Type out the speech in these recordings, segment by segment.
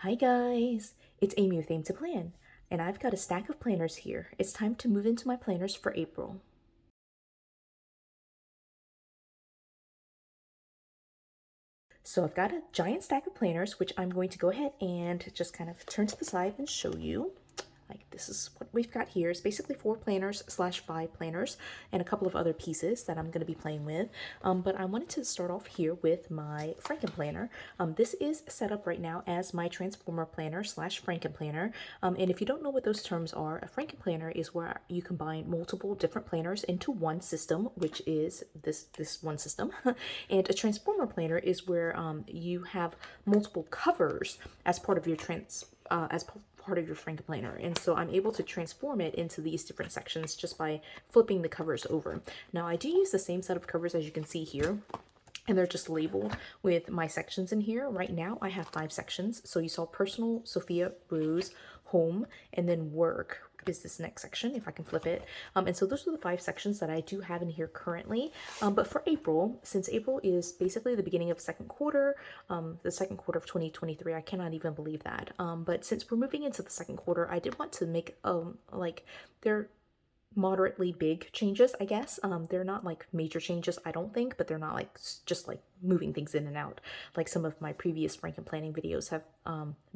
Hi guys, it's Amy with Aim to Plan, and I've got a stack of planners here. It's time to move into my planners for April. So I've got a giant stack of planners, which I'm going to go ahead and just kind of turn to the side and show you. Like, this is what we've got here. It's basically 4 planners slash 5 planners and a couple of other pieces that I'm going to be playing with. But I wanted to start off here with my Frankenplanner. This is set up right now as my Transformer Planner slash Frankenplanner. And if you don't know what those terms are, a Frankenplanner is where you combine multiple different planners into one system, which is this one system. And a Transformer Planner is where you have multiple covers as part of your part of your Frankenplanner. And so I'm able to transform it into these different sections just by flipping the covers over. Now I do use the same set of covers as you can see here, and they're just labeled with my sections in here. Right now I have 5 sections. So you saw personal, Sophia, Rose, home, and then work is this next section, if I can flip it. And so those are the 5 sections that I do have in here currently. But for April, since April is basically the beginning of the second quarter of 2023, I cannot even believe that. But since we're moving into the second quarter, I did want to make they're moderately big changes, I guess. They're not like major changes, I don't think, but they're not like just like moving things in and out like some of my previous Franken planning videos have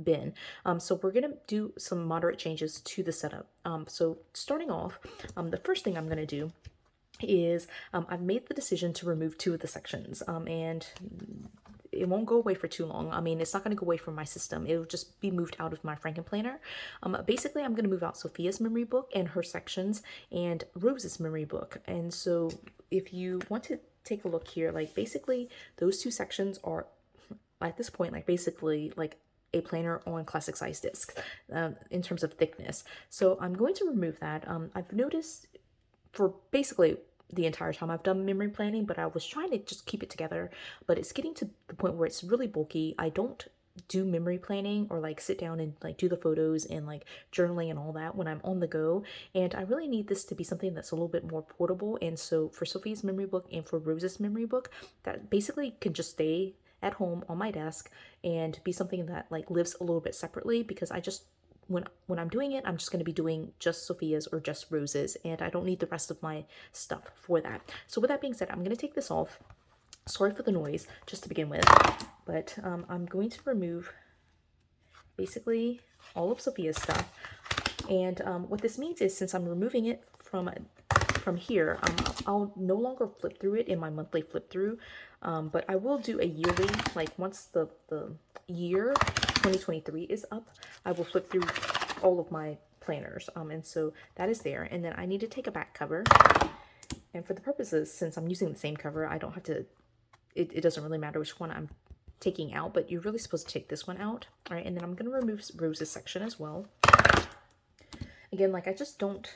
been. So we're gonna do some moderate changes to the setup. So starting off, the first thing I'm gonna do is I've made the decision to remove 2 of the sections, and it won't go away for too long. I mean, it's not going to go away from my system. It'll just be moved out of my Frankenplanner. Basically, I'm going to move out Sophia's memory book and her sections and Rose's memory book. And so if you want to take a look here, like basically those 2 sections are at this point, like basically like a planner on classic size disc in terms of thickness. So I'm going to remove that. I've noticed for basically the entire time I've done memory planning, but I was trying to just keep it together, but it's getting to the point where it's really bulky. I don't do memory planning or like sit down and like do the photos and like journaling and all that when I'm on the go, and I really need this to be something that's a little bit more portable. And so for Sophia's memory book and for Rose's memory book, that basically can just stay at home on my desk and be something that like lives a little bit separately, because I just when I'm doing it, I'm just going to be doing just Sophia's or just Rose's, and I don't need the rest of my stuff for that. So with that being said, I'm going to take this off. Sorry for the noise, just to begin with, but I'm going to remove basically all of Sophia's stuff. And what this means is, since I'm removing it from here, I'll no longer flip through it in my monthly flip through, but I will do a yearly, like once the year 2023 is up, I will flip through all of my planners. And so that is there. And then I need to take a back cover. And for the purposes, since I'm using the same cover, I don't have to, it doesn't really matter which one I'm taking out, but you're really supposed to take this one out. All right, and then I'm going to remove Rose's section as well. Again, like I don't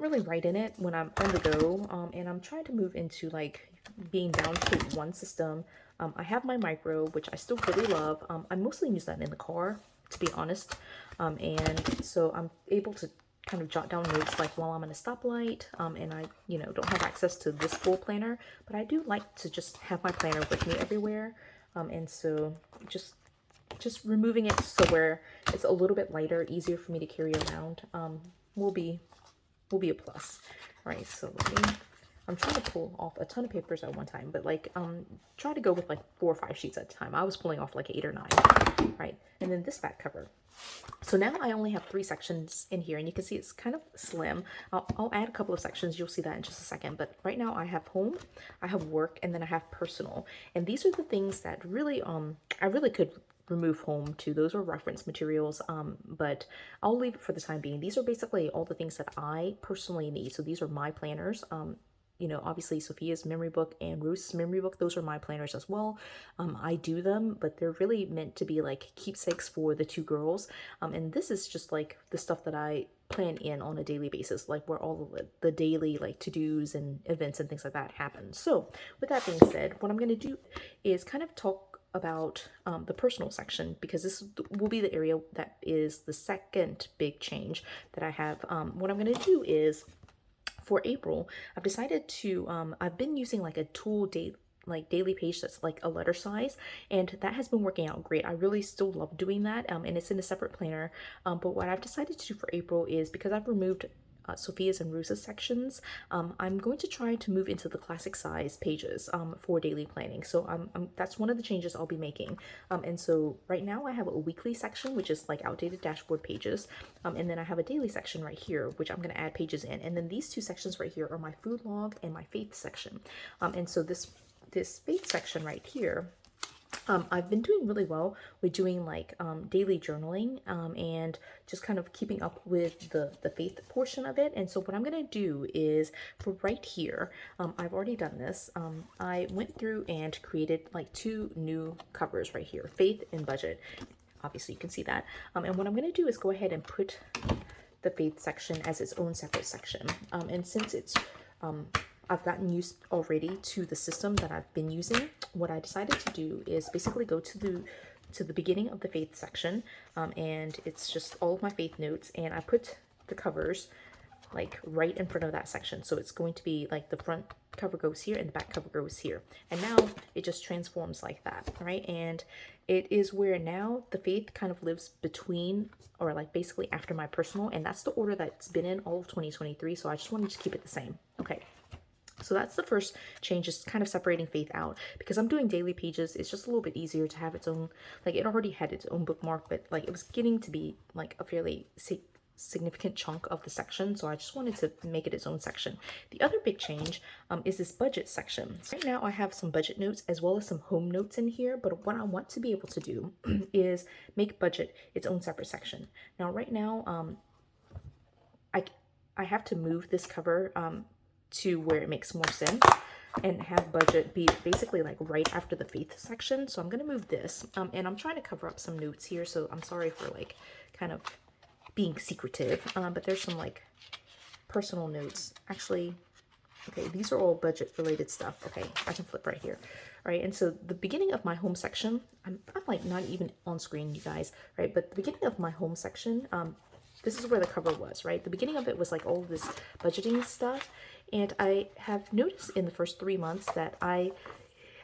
really write in it when I'm on the go, and I'm trying to move into like being down to one system. I have my micro, which I still really love. I mostly use that in the car, to be honest, and so I'm able to kind of jot down notes like while I'm in a stoplight, and I don't have access to this full planner, but I do like to just have my planner with me everywhere, and so just removing it so where it's a little bit lighter, easier for me to carry around, will be a plus. All right, so I'm trying to pull off a ton of papers at one time, but like try to go with like 4 or 5 sheets at a time. I was pulling off like 8 or 9. Right, and then this back cover. So now I only have 3 sections in here, and you can see it's kind of slim. I'll add a couple of sections, you'll see that in just a second, but right now I have home, I have work, and then I have personal. And these are the things that really I really could remove home too. Those are reference materials, but I'll leave it for the time being. These are basically all the things that I personally need. So these are my planners. Obviously Sophia's memory book and Ruth's memory book, those are my planners as well. I do them, but they're really meant to be like keepsakes for the 2 girls. And this is just like the stuff that I plan in on a daily basis, like where all of the daily like to-dos and events and things like that happen. So with that being said, what I'm going to do is kind of talk about the personal section, because this will be the area that is the second big change that I have. What I'm going to do is, for April, I've decided to, I've been using like a tool like daily page that's like a letter size, and that has been working out great. I really still love doing that, and it's in a separate planner. But what I've decided to do for April is, because I've removed Sophia's and Rosa's sections, I'm going to try to move into the classic size pages for daily planning. So that's one of the changes I'll be making. And so right now I have a weekly section, which is like outdated dashboard pages. And then I have a daily section right here, which I'm going to add pages in. And then these two sections right here are my food log and my faith section. And so this faith section right here, I've been doing really well with doing like daily journaling and just kind of keeping up with the faith portion of it. And so what I'm going to do is, for right here, I've already done this. I went through and created like 2 new covers right here, faith and budget. Obviously you can see that. And what I'm going to do is go ahead and put the faith section as its own separate section. And since it's I've gotten used already to the system that I've been using, what I decided to do is basically go to the beginning of the faith section, and it's just all of my faith notes, and I put the covers like right in front of that section. So it's going to be like the front cover goes here and the back cover goes here. And now it just transforms like that, right? And it is where now the faith kind of lives between, or like basically after, my personal, and that's the order that's been in all of 2023. So I just wanted to keep it the same. Okay. So that's the first change, is kind of separating faith out. Because I'm doing daily pages, it's just a little bit easier to have its own, like it already had its own bookmark, but like it was getting to be like a fairly significant chunk of the section, so I just wanted to make it its own section. The other big change is this budget section. So right now I have some budget notes as well as some home notes in here, but what I want to be able to do is make budget its own separate section. Now right now I have to move this cover to where it makes more sense and have budget be basically like right after the faith section. So I'm going to move this and I'm trying to cover up some notes here, so I'm sorry for like kind of being secretive, but there's some like personal notes. Actually, okay, these are all budget related stuff. Okay, I can flip right here. All right, and so the beginning of my home section, I'm like not even on screen, you guys, right? But the beginning of my home section, this is where the cover was, right? The beginning of it was like all this budgeting stuff. And I have noticed in the first 3 months that I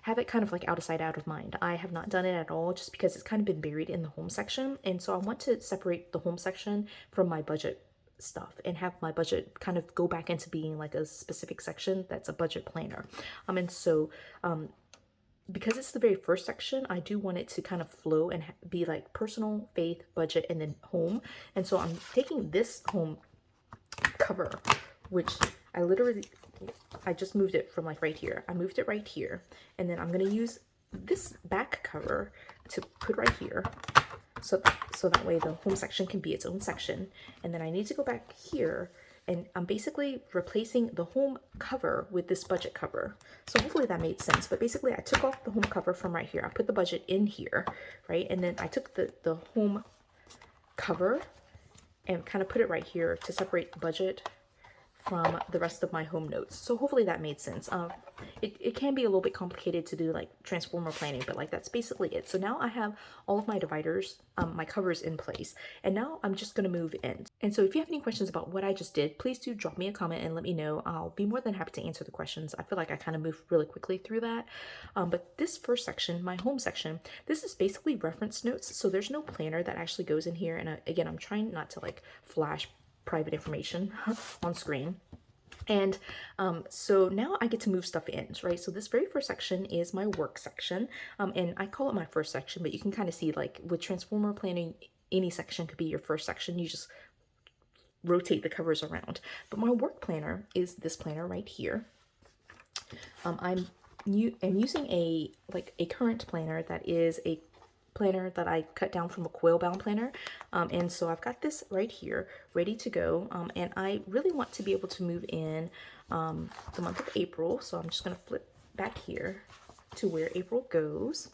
have it kind of like out of sight, out of mind. I have not done it at all, just because it's kind of been buried in the home section. And so I want to separate the home section from my budget stuff and have my budget kind of go back into being like a specific section that's a budget planner. And so because it's the very first section, I do want it to kind of flow and be like personal, faith, budget, and then home. And so I'm taking this home cover, which I just moved it from like right here. I moved it right here, and then I'm going to use this back cover to put right here, so that way the home section can be its own section. And then I need to go back here, and I'm basically replacing the home cover with this budget cover. So hopefully that made sense. But basically I took off the home cover from right here. I put the budget in here, right? And then I took the home cover and kind of put it right here to separate budget from the rest of my home notes. So hopefully that made sense. It can be a little bit complicated to do like transformer planning, but like that's basically it. So now I have all of my dividers, my covers in place, and now I'm just going to move in. And so if you have any questions about what I just did, please do drop me a comment and let me know. I'll be more than happy to answer the questions. I feel like I kind of moved really quickly through that. But this first section, my home section, this is basically reference notes. So there's no planner that actually goes in here. And again, I'm trying not to like flash private information on screen. And so now I get to move stuff in, right? So this very first section is my work section, and I call it my first section, but you can kind of see like with transformer planning, any section could be your first section. You just rotate the covers around. But my work planner is this planner right here. I'm using a current planner that is a planner that I cut down from a coil bound planner, and so I've got this right here ready to go, and I really want to be able to move in the month of April. So I'm just going to flip back here to where April goes,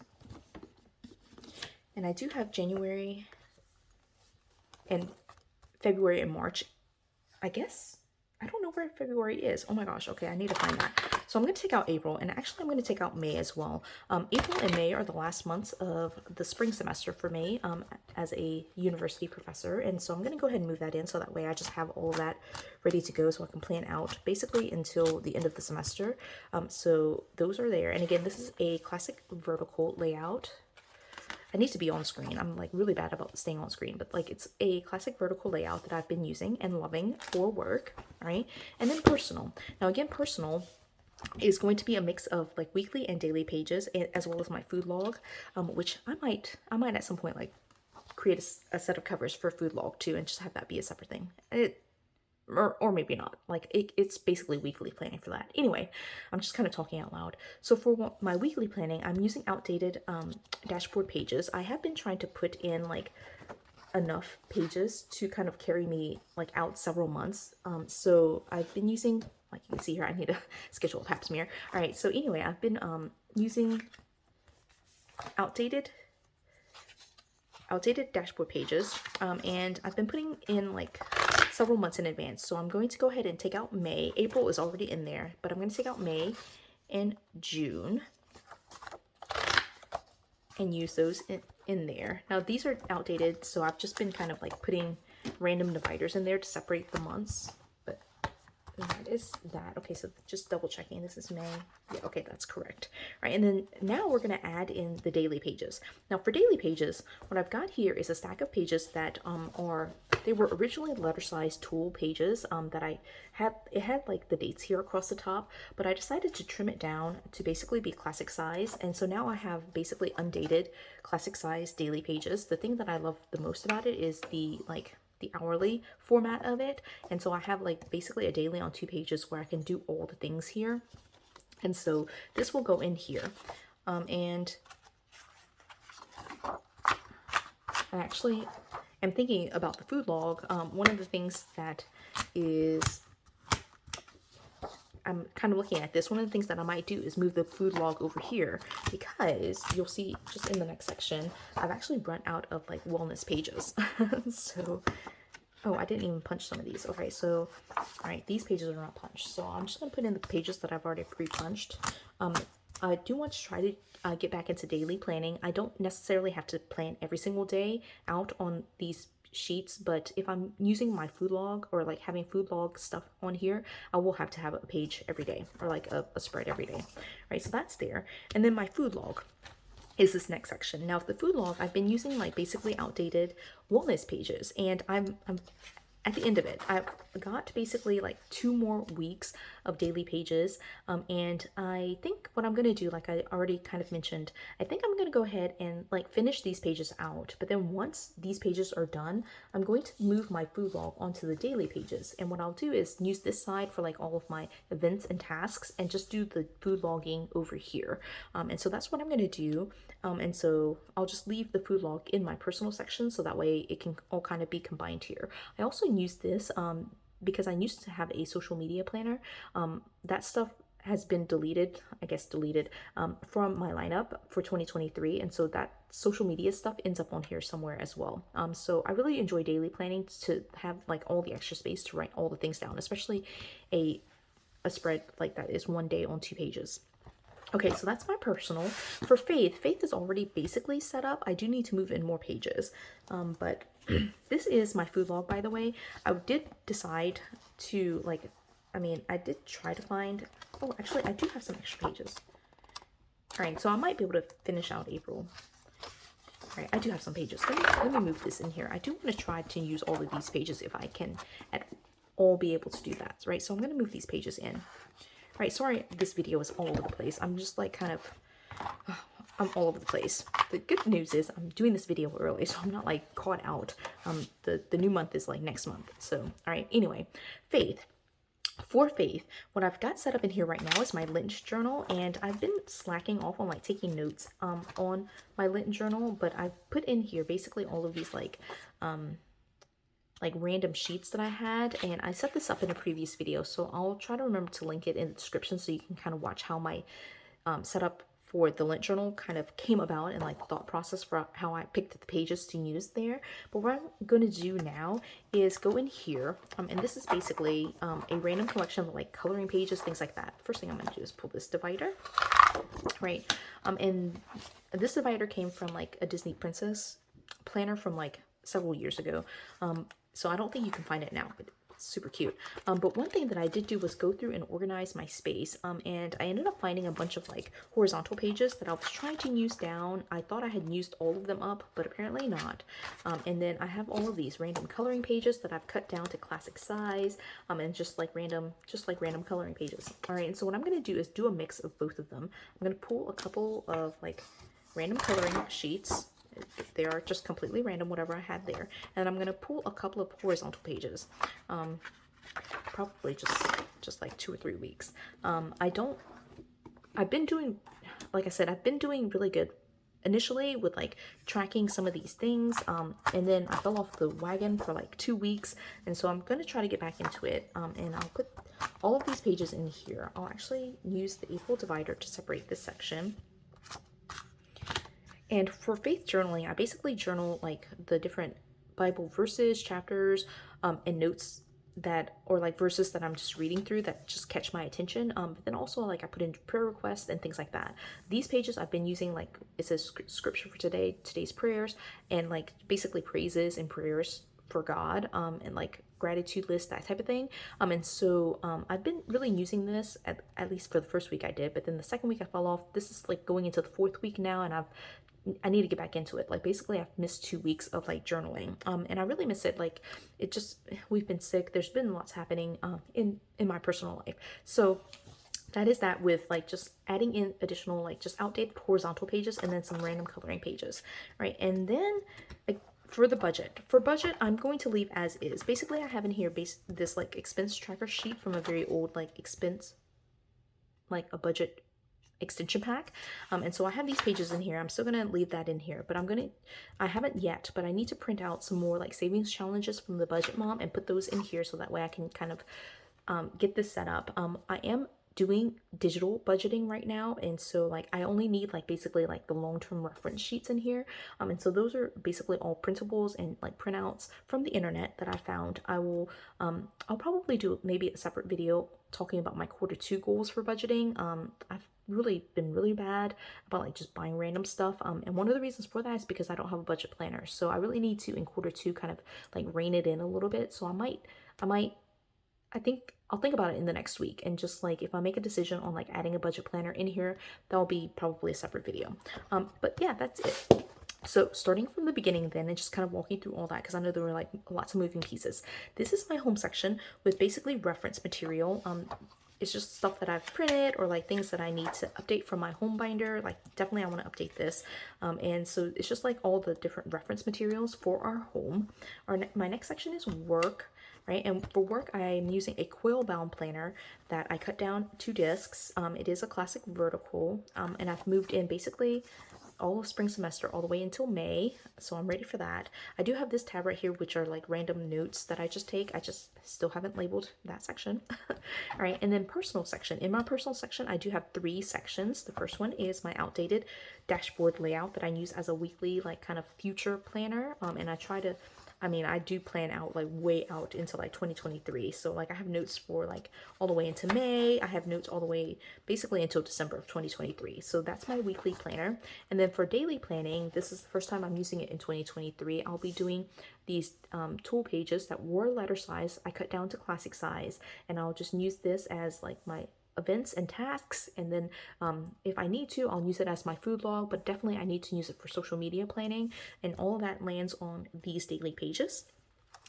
and I do have January and February and March. I guess I don't know where February is. Oh my gosh. Okay, I need to find that. So I'm going to take out April, and actually I'm going to take out May as well. April and May are the last months of the spring semester for me as a university professor. And so I'm going to go ahead and move that in so that way I just have all of that ready to go so I can plan out basically until the end of the semester. So those are there. And again, this is a classic vertical layout. I need to be on screen. I'm like really bad about staying on screen, but like it's a classic vertical layout that I've been using and loving for work, all right? And then personal. Now again, personal is going to be a mix of like weekly and daily pages, as well as my food log, which I might at some point like create a set of covers for food log too, and just have that be a separate thing. Or maybe not. Like it's basically weekly planning for that. Anyway, I'm just kind of talking out loud. So for my weekly planning, I'm using outdated dashboard pages. I have been trying to put in like enough pages to kind of carry me like out several months. So I've been using, like you can see here, I need to schedule a pap smear. All right, so anyway, I've been using outdated dashboard pages, and I've been putting in like several months in advance. So I'm going to go ahead and take out May. April is already in there, but I'm going to take out May and June and use those in there. Now these are outdated, so I've just been kind of like putting random dividers in there to separate the months. But that is that. Okay, so just double checking. This is May. Yeah, okay, that's correct. All right, and then now we're going to add in the daily pages. Now for daily pages, what I've got here is a stack of pages that they were originally letter size tool pages that I had. It had like the dates here across the top, but I decided to trim it down to basically be classic size. And so now I have basically undated classic size daily pages. The thing that I love the most about it is the hourly format of it. And so I have like basically a daily on 2 pages where I can do all the things here. And so this will go in here. And I actually am thinking about the food log. One of the things that is, I'm kind of looking at this, one of the things that I might do is move the food log over here, because you'll see just in the next section, I've actually run out of like wellness pages. So, oh, I didn't even punch some of these. Okay, so, all right, these pages are not punched. So I'm just gonna put in the pages that I've already pre-punched. I do want to try to get back into daily planning. I don't necessarily have to plan every single day out on these sheets, but if I'm using my food log or like having food log stuff on here, I will have to have a page every day, or like a spread every day. Right, so that's there. And then my food log is this next section. Now the food log, I've been using like basically outdated wellness pages, and I'm at the end of it. I've got basically like 2 more weeks of daily pages, and I think what I'm going to do, like I already kind of mentioned, I think I'm going to go ahead and like finish these pages out. But then once these pages are done, I'm going to move my food log onto the daily pages. And what I'll do is use this side for like all of my events and tasks, and just do the food logging over here. And so that's what I'm going to do. And so I'll just leave the food log in my personal section, so that way it can all kind of be combined here. I also use this because I used to have a social media planner. That stuff has been deleted, I guess deleted, from my lineup for 2023. And so that social media stuff ends up on here somewhere as well. So I really enjoy daily planning to have like all the extra space to write all the things down, especially a spread like that is 1 day on 2 pages. Okay, so that's my personal. For Faith, Faith is already basically set up. I do need to move in more pages, but this is my food log, by the way. I did decide to, like, I mean, I did try to find, oh, actually, I do have some extra pages. All right, so I might be able to finish out April. All right, I do have some pages. Let me move this in here. I do want to try to use all of these pages if I can at all be able to do that, right? So I'm going to move these pages in. Right, sorry this video is all over the place. I'm just like kind of, I'm all over the place. The good news is I'm doing this video early, so I'm not like caught out. The new month is like next month. So, all right, anyway, Faith. For Faith, what I've got set up in here right now is my Lynch journal, and I've been slacking off on like taking notes on my Lynch journal, but I've put in here basically all of these like random sheets that I had, and I set this up in a previous video, so I'll try to remember to link it in the description so you can kind of watch how my setup for the Lint journal kind of came about, and like the thought process for how I picked the pages to use there. But what I'm going to do now is go in here, and this is basically a random collection of like coloring pages, things like that. First thing I'm going to do is pull this divider, right? And this divider came from like a Disney princess planner from like several years ago. So I don't think you can find it now, but it's super cute. But one thing that I did do was go through and organize my space. And I ended up finding a bunch of like horizontal pages that I was trying to use down. I thought I had used all of them up, but apparently not. And then I have all of these random coloring pages that I've cut down to classic size, and just like random coloring pages. All right, and so what I'm going to do is do a mix of both of them. I'm going to pull a couple of like random coloring sheets. They are just completely random, whatever I had there. And I'm going to pull a couple of horizontal pages. Probably just like 2 or 3 weeks. I've been doing, like I said, I've been doing really good initially with like tracking some of these things. And then I fell off the wagon for like 2 weeks. And so I'm going to try to get back into it. And I'll put all of these pages in here. I'll actually use the A4 divider to separate this section. And for faith journaling, I basically journal like the different Bible verses, chapters, and notes that, or like verses that I'm just reading through that just catch my attention. But then also like I put in prayer requests and things like that. These pages I've been using, like it says scripture for today's prayers, and like basically praises and prayers for God, and like gratitude list, that type of thing. And so I've been really using this at least for the first week I did, but then the second week I fell off. This is like going into the 4th week now, and I need to get back into it. Like basically I've missed 2 weeks of like journaling, and I really miss it. Like it just, we've been sick, there's been lots happening in my personal life. So that is that, with like just adding in additional like just outdated horizontal pages and then some random coloring pages, right? And then like for budget, I'm going to leave as is. Basically I have in here this like expense tracker sheet from a very old like like a budget extension pack, and so I have these pages in here. I'm still gonna leave that in here, but I haven't yet, but I need to print out some more like savings challenges from the Budget Mom and put those in here, so that way I can kind of get this set up. I am doing digital budgeting right now, and so like I only need like basically like the long-term reference sheets in here, and so those are basically all printables and like printouts from the internet that I found. I'll probably do maybe a separate video talking about my Q2 goals for budgeting. I've really been really bad about like just buying random stuff, and one of the reasons for that is because I don't have a budget planner, so I really need to in Q2 kind of like rein it in a little bit. So I think I'll think about it in the next week, and just like if I make a decision on like adding a budget planner in here, that'll be probably a separate video. But yeah, that's it. So starting from the beginning then, and just kind of walking through all that, because I know there were like lots of moving pieces. This is my home section with basically reference material. It's just stuff that I've printed, or like things that I need to update from my home binder. Like definitely I want to update this. And so it's just like all the different reference materials for our home. My next section is work. Right, and for work I'm using a quill bound planner that I cut down 2 discs. It is a classic vertical, and I've moved in basically all of spring semester all the way until May, so I'm ready for that. I do have this tab right here, which are like random notes that I just take. I just still haven't labeled that section. All right, and then personal section. In my personal section, I do have 3 sections. The first one is my outdated dashboard layout that I use as a weekly like kind of future planner, and I do plan out like way out into like 2023. So like I have notes for like all the way into May. I have notes all the way basically until December of 2023. So that's my weekly planner. And then for daily planning, this is the first time I'm using it in 2023. I'll be doing these tool pages that were letter size. I cut down to classic size, and I'll just use this as like my events and tasks, and then if I need to, I'll use it as my food log, but definitely I need to use it for social media planning, and all of that lands on these daily pages.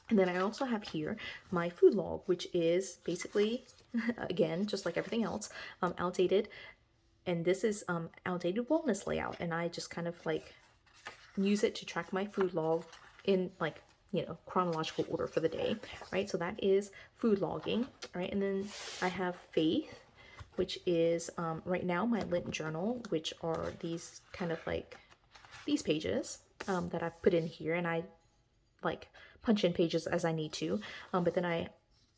And then I also have here my food log, which is basically again just like everything else, outdated, and this is outdated wellness layout, and I just kind of like use it to track my food log in like chronological order for the day, right? So that is food logging, right? And then I have faith, which is right now my Lint journal, which are these kind of like these pages that I've put in here, and I like punch in pages as I need to, but then I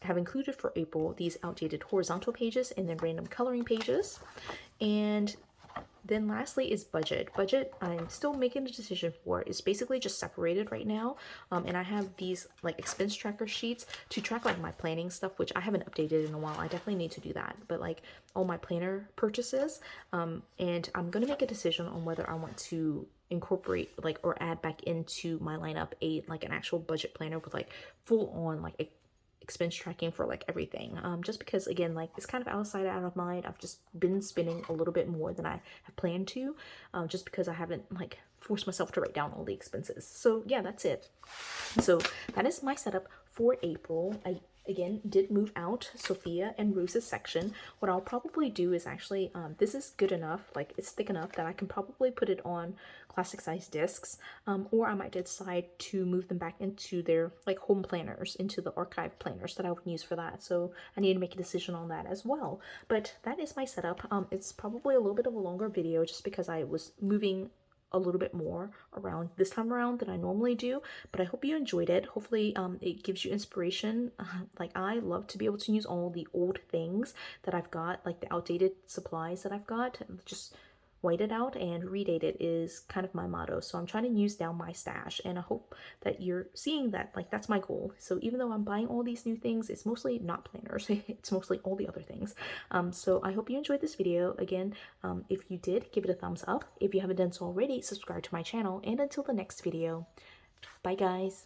have included for April these outdated horizontal pages and then random coloring pages. And Then lastly is budget. Budget, I'm still making a decision for. It's basically just separated right now. And I have these like expense tracker sheets to track like my planning stuff, which I haven't updated in a while. I definitely need to do that. But like all my planner purchases, and I'm gonna make a decision on whether I want to incorporate like or add back into my lineup like an actual budget planner with like full on like expense tracking for like everything, just because again like it's kind of outside out of mind. I've just been spending a little bit more than I have planned to, just because I haven't like forced myself to write down all the expenses. So yeah, that's it. So that is my setup for April. I again did move out Sophia and Rose's section. What I'll probably do is actually, this is good enough, like it's thick enough that I can probably put it on classic size discs, or I might decide to move them back into their like home planners, into the archive planners that I would use for that. So I need to make a decision on that as well. But that is my setup. It's probably a little bit of a longer video just because I was moving a little bit more around this time around than I normally do, but I hope you enjoyed it. Hopefully it gives you inspiration. Like I love to be able to use all the old things that I've got, like the outdated supplies that I've got, just white it out and redate it is kind of my motto. So I'm trying to use down my stash, and I hope that you're seeing that like that's my goal. So even though I'm buying all these new things, it's mostly not planners. It's mostly all the other things. So I hope you enjoyed this video. Again, if you did, give it a thumbs up. If you haven't done so already, subscribe to my channel, and until the next video, bye guys.